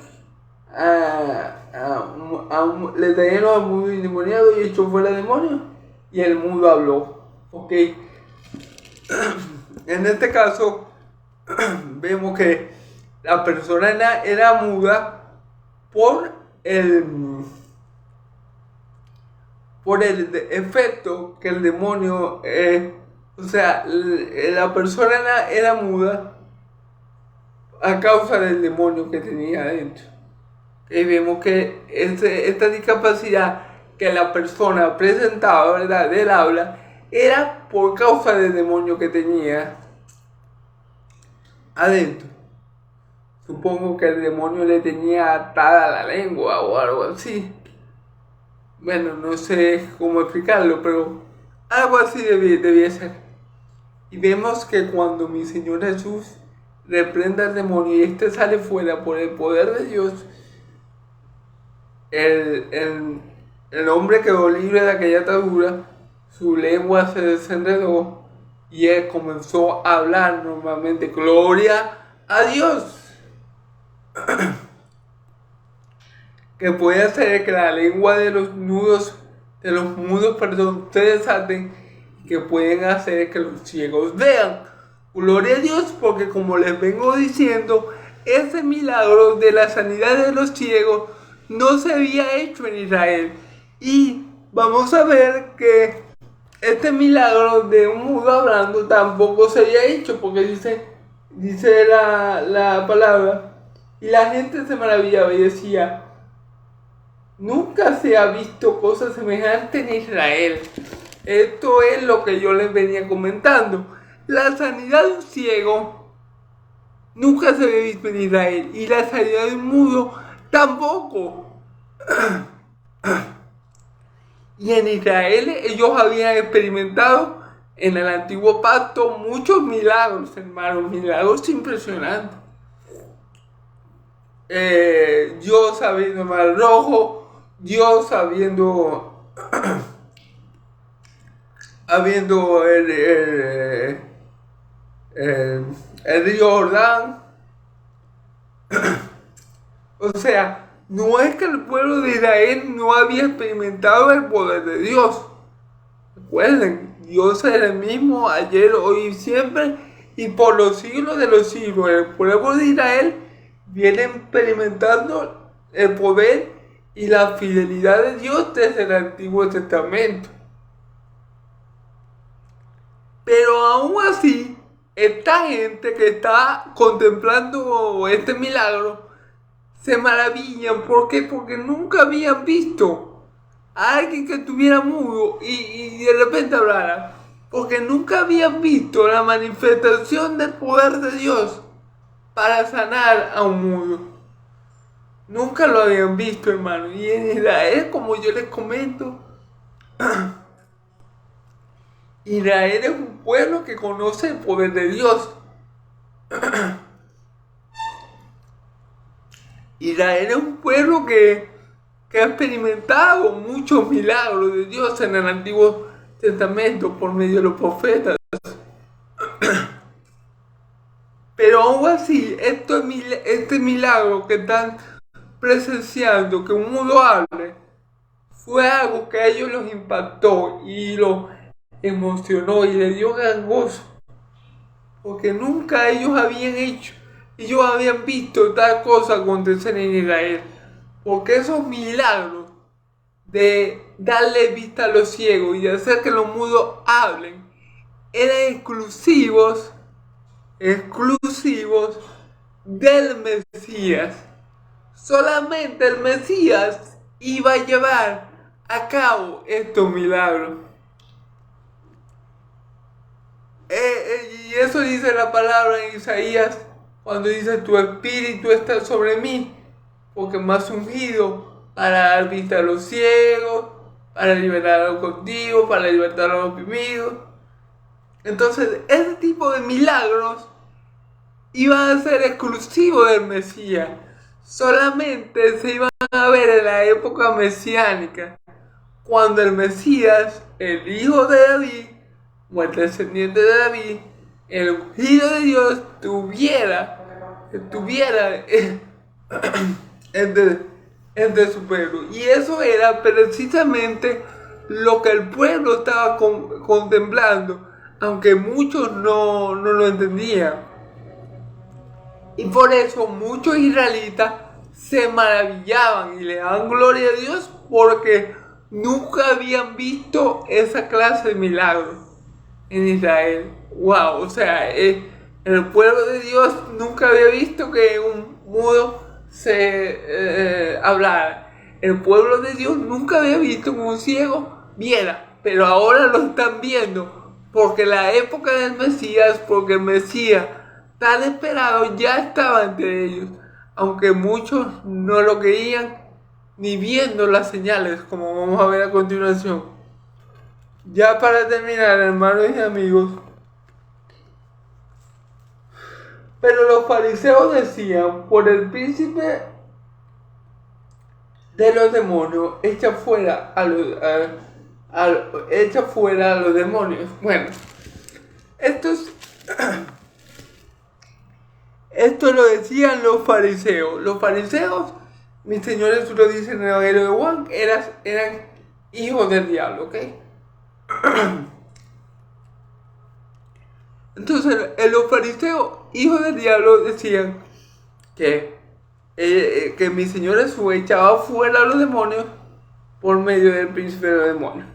le trajeron al mudo endemoniado y echó fuera el demonio, y el mudo habló. Ok. En este caso, vemos que la persona era muda por el efecto que el demonio, o sea, la persona era muda a causa del demonio que tenía adentro. Y vemos que esta discapacidad que la persona presentaba, ¿verdad?, del habla, era por causa del demonio que tenía adentro. Supongo que el demonio le tenía atada la lengua o algo así. Bueno, no sé cómo explicarlo, pero algo así debía ser. Y vemos que cuando mi Señor Jesús reprende al demonio y este sale fuera por el poder de Dios, el hombre quedó libre de aquella atadura, su lengua se desenredó y él comenzó a hablar normalmente. Gloria a Dios. Que puede hacer que la lengua de los mudos, se desaten, que pueden hacer que los ciegos vean. Gloria a Dios, porque como les vengo diciendo, ese milagro de la sanidad de los ciegos no se había hecho en Israel. Y vamos a ver que este milagro de un mudo hablando tampoco se había hecho, porque dice la palabra, y la gente se maravillaba y decía: nunca se ha visto cosa semejante en Israel. Esto es lo que yo les venía comentando. La sanidad de un ciego nunca se había visto en Israel, y la sanidad de un mudo tampoco. Y en Israel ellos habían experimentado en el antiguo pacto muchos milagros, hermanos, milagros impresionantes. Dios abriendo el mar rojo, Dios abriendo el río Jordán. O sea, no es que el pueblo de Israel no había experimentado el poder de Dios. Recuerden, Dios es el mismo ayer, hoy y siempre, y por los siglos de los siglos. El pueblo de Israel viene experimentando el poder y la fidelidad de Dios desde el Antiguo Testamento. Pero aún así, esta gente que está contemplando este milagro se maravillan. ¿Por qué? Porque nunca habían visto a alguien que estuviera mudo y de repente hablara. Porque nunca habían visto la manifestación del poder de Dios para sanar a un mudo. Nunca lo habían visto, hermano. Y en Israel, como yo les comento, Israel es un pueblo que conoce el poder de Dios. Israel es un pueblo que ha experimentado muchos milagros de Dios en el Antiguo Testamento por medio de los profetas. Pero aún así, este milagro que están presenciando, que un mudo hable, fue algo que a ellos los impactó y los emocionó y le dio gran gozo, porque nunca ellos habían visto tal cosa acontecer en Israel, porque esos milagros de darle vista a los ciegos y de hacer que los mudos hablen eran exclusivos del Mesías. Solamente el Mesías iba a llevar a cabo estos milagros. Y eso dice la palabra en Isaías cuando dice: tu espíritu está sobre mí, porque me has ungido para dar vista a los ciegos, para liberar a los cautivos, para libertar a los oprimidos. Entonces, ese tipo de milagros iban a ser exclusivos del Mesías. Solamente se iban a ver en la época mesiánica, cuando el Mesías, el hijo de David, o el descendiente de David, el ungido de Dios, estuviera entre su pueblo. Y eso era precisamente lo que el pueblo estaba contemplando, aunque muchos no lo entendían. Y por eso muchos israelitas se maravillaban y le daban gloria a Dios, porque nunca habían visto esa clase de milagros en Israel. Wow, o sea, el pueblo de Dios nunca había visto que un mudo se hablara. El pueblo de Dios nunca había visto que un ciego viera, pero ahora lo están viendo, porque la época del Mesías, porque el Mesías tan esperado ya estaba entre ellos, aunque muchos no lo creían ni viendo las señales, como vamos a ver a continuación. Ya para terminar, hermanos y amigos, pero los fariseos decían: por el príncipe de los demonios, echa fuera a los demonios. Bueno, esto lo decían los fariseos. Los fariseos, mis señores, lo dicen en el Evangelio de Juan, eran hijos del diablo, ¿ok? Entonces, los fariseos, hijos del diablo, decían que mi Señor Jesús echaba fuera a los demonios por medio del príncipe de los demonios.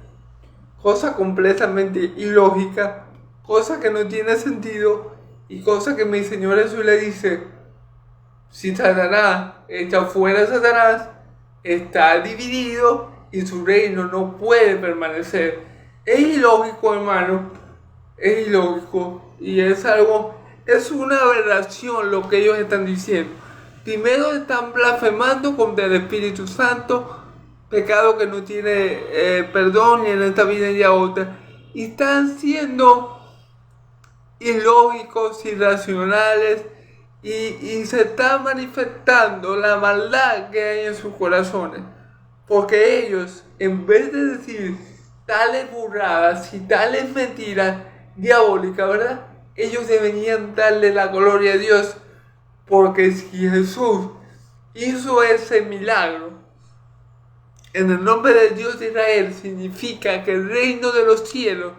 Cosa completamente ilógica, cosa que no tiene sentido, y cosa que mi Señor Jesús le dice: si Satanás echa fuera a Satanás, está dividido y su reino no puede permanecer. Es ilógico, hermano, es ilógico, y es una aberración lo que ellos están diciendo. Primero, están blasfemando contra el Espíritu Santo, pecado que no tiene perdón ni en esta vida ni en otra, y están siendo ilógicos, irracionales, y se está manifestando la maldad que hay en sus corazones, porque ellos, en vez de decir tales burradas y tales mentiras diabólicas, ¿verdad?, ellos deberían darle la gloria a Dios, porque si Jesús hizo ese milagro en el nombre de Dios de Israel, significa que el reino de los cielos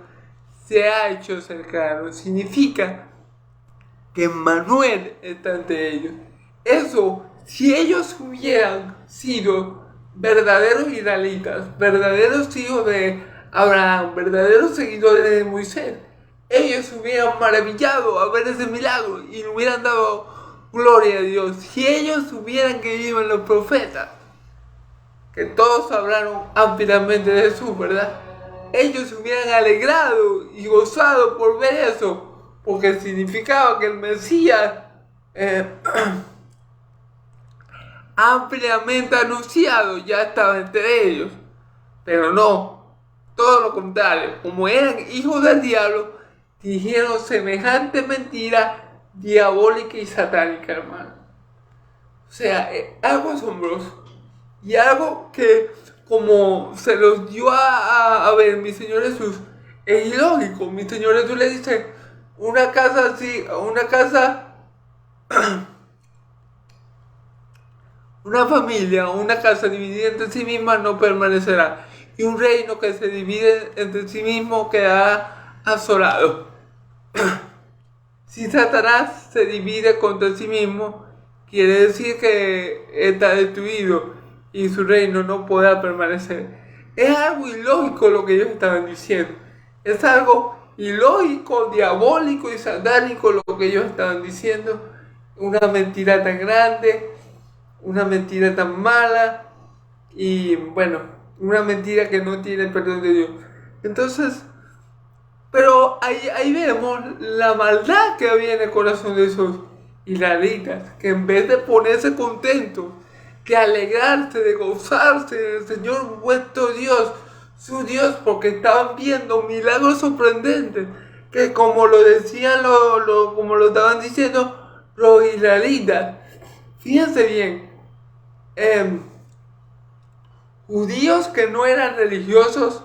se ha hecho cercano, significa que Emmanuel está entre ellos. Eso, si ellos hubieran sido verdaderos israelitas, verdaderos hijos de Abraham, verdaderos seguidores de Moisés, ellos se hubieran maravillado a ver ese milagro y le hubieran dado gloria a Dios. Si ellos hubieran creído en los profetas, que todos hablaron ampliamente de Jesús, ¿verdad?, ellos se hubieran alegrado y gozado por ver eso, porque significaba que el Mesías ampliamente anunciado ya estaba entre ellos. Pero no, todo lo contrario, como eran hijos del diablo, dijeron semejante mentira diabólica y satánica, hermano. O sea, algo asombroso, y algo que, como se los dio a ver mi Señor Jesús, es ilógico. Mi Señor Jesús le dice: una casa así, una familia, una casa dividida entre sí misma no permanecerá. y un reino que se divide entre sí mismo quedará asolado. Si Satanás se divide contra sí mismo, quiere decir que está destruido y su reino no podrá permanecer. Es algo ilógico lo que ellos estaban diciendo. Es algo ilógico, diabólico y satánico lo que ellos estaban diciendo. Una mentira tan grande, una mentira tan mala y bueno, una mentira que no tiene perdón de Dios. Entonces, pero ahí vemos la maldad que había en el corazón de esos israelitas, que en vez de ponerse contentos, de alegrarse, de gozarse del Señor vuestro Dios, su Dios, porque estaban viendo milagros sorprendentes, que como lo decían, como lo estaban diciendo los israelitas. Fíjense bien, judíos que no eran religiosos,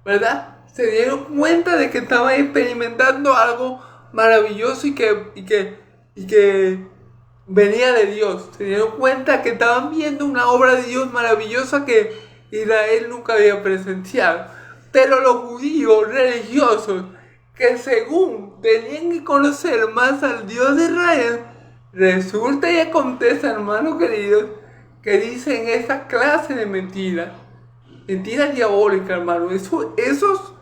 ¿verdad? Se dieron cuenta de que estaban experimentando algo maravilloso y que venía de Dios. Se dieron cuenta que estaban viendo una obra de Dios maravillosa que Israel nunca había presenciado. Pero los judíos religiosos, que según tenían que conocer más al Dios de Israel, resulta y acontece, hermanos queridos, que dicen esa clase de mentiras. Mentiras diabólicas, hermano. Esos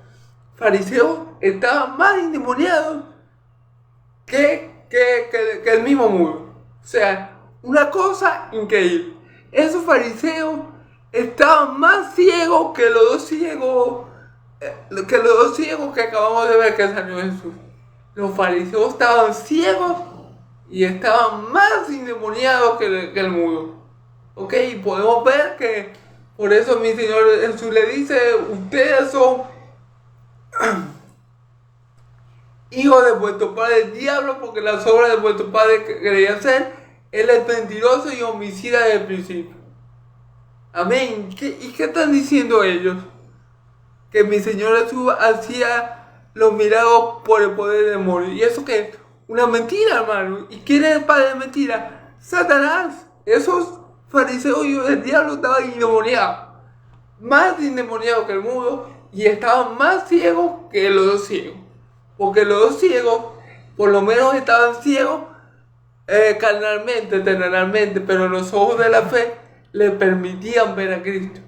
fariseos estaban más endemoniados que el mismo mudo. O sea, una cosa increíble. Esos fariseos estaban más ciegos que los dos ciegos que acabamos de ver que salió Jesús. Los fariseos estaban ciegos y estaban más endemoniados que el mudo. Ok, y podemos ver que por eso mi Señor Jesús le dice: ustedes son hijos de vuestro padre el diablo, porque las obras de vuestro padre que quería hacer. Él es mentiroso y homicida desde el principio. Amén. ¿Y qué están diciendo ellos? Que mi Señor Jesús hacía los milagros por el poder del demonio. ¿Y eso qué es? Una mentira, hermano. ¿Y quién es el padre de mentira? Satanás. Esos fariseos y el diablo estaban endemoniados. Más endemoniados que el mudo. Y estaban más ciegos que los dos ciegos. Porque los dos ciegos, por lo menos estaban ciegos carnalmente, terrenalmente, pero los ojos de la fe les permitían ver a Cristo.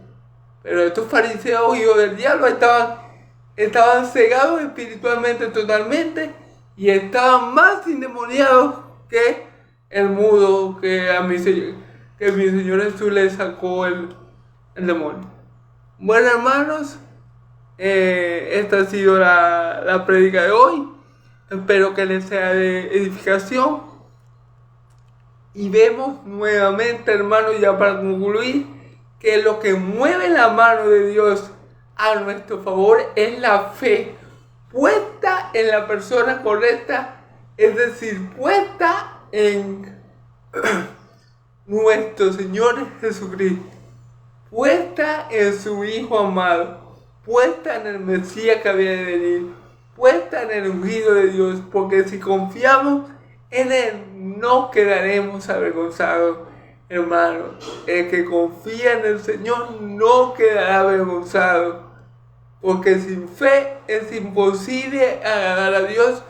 Pero estos fariseos, hijos del diablo, estaban cegados espiritualmente totalmente y estaban más endemoniados que el mudo, que mi Señor Jesús le sacó el demonio. Bueno, hermanos, esta ha sido la prédica de hoy. Espero que les sea de edificación. Y vemos nuevamente, hermanos, ya para concluir, que lo que mueve la mano de Dios a nuestro favor es la fe puesta en la persona correcta, es decir, puesta en nuestro Señor Jesucristo, puesta en su Hijo amado, puesta en el Mesías que había de venir, puesta en el ungido de Dios, porque si confiamos en Él no quedaremos avergonzados, hermano. El que confía en el Señor no quedará avergonzado, porque sin fe es imposible agradar a Dios,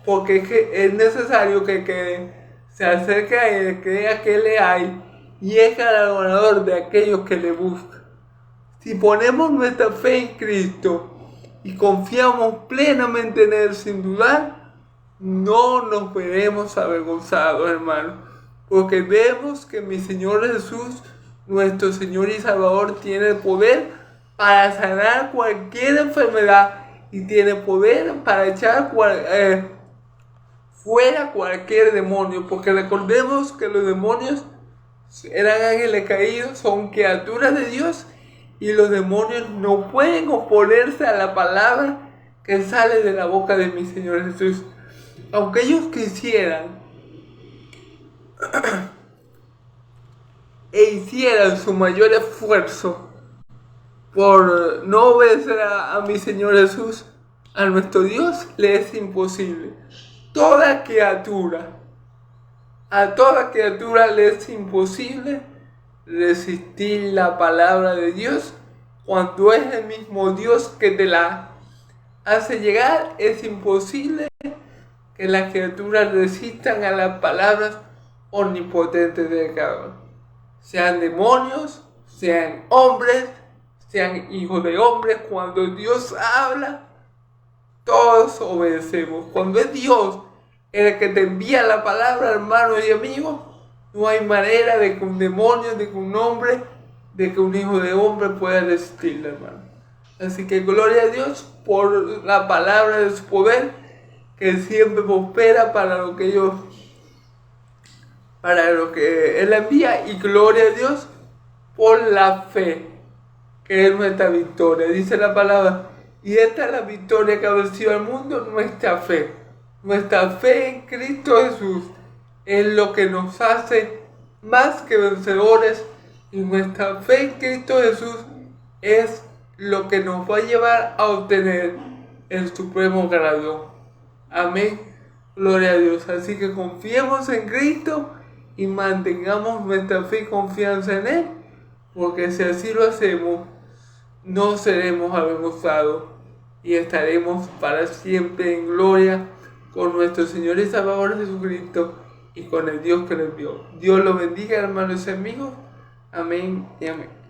porque es necesario que se acerque a Él, crea que le hay, y es galardonador de aquellos que le buscan. Si ponemos nuestra fe en Cristo y confiamos plenamente en Él sin dudar, no nos veremos avergonzados, hermano, porque vemos que mi Señor Jesús, nuestro Señor y Salvador, tiene el poder para sanar cualquier enfermedad y tiene poder para echar fuera cualquier demonio, porque recordemos que los demonios eran ángeles caídos, son criaturas de Dios, y los demonios no pueden oponerse a la palabra que sale de la boca de mi Señor Jesús. Aunque ellos quisieran e hicieran su mayor esfuerzo por no obedecer a mi Señor Jesús, a nuestro Dios le es imposible. A toda criatura le es imposible resistir la palabra de Dios cuando es el mismo Dios que te la hace llegar, es imposible que las criaturas resistan a las palabras omnipotentes de Dios. Sean demonios, sean hombres, sean hijos de hombres, cuando Dios habla, todos obedecemos. Cuando es Dios el que te envía la palabra, hermano y amigo, no hay manera de que un demonio, de que un hombre, de que un hijo de hombre pueda resistirla, hermano. Así que gloria a Dios por la palabra de su poder, que siempre prospera para lo que Él envía, y gloria a Dios por la fe, que es nuestra victoria. Dice la palabra, y esta es la victoria que ha vencido al mundo, nuestra fe. Nuestra fe en Cristo Jesús es lo que nos hace más que vencedores, y nuestra fe en Cristo Jesús es lo que nos va a llevar a obtener el supremo galardón. Amén. Gloria a Dios. Así que confiemos en Cristo y mantengamos nuestra fe y confianza en Él, porque si así lo hacemos, no seremos avergonzados y estaremos para siempre en gloria con nuestro Señor y Salvador Jesucristo y con el Dios que nos envió. Dios los bendiga, hermanos y amigos. Amén y amén.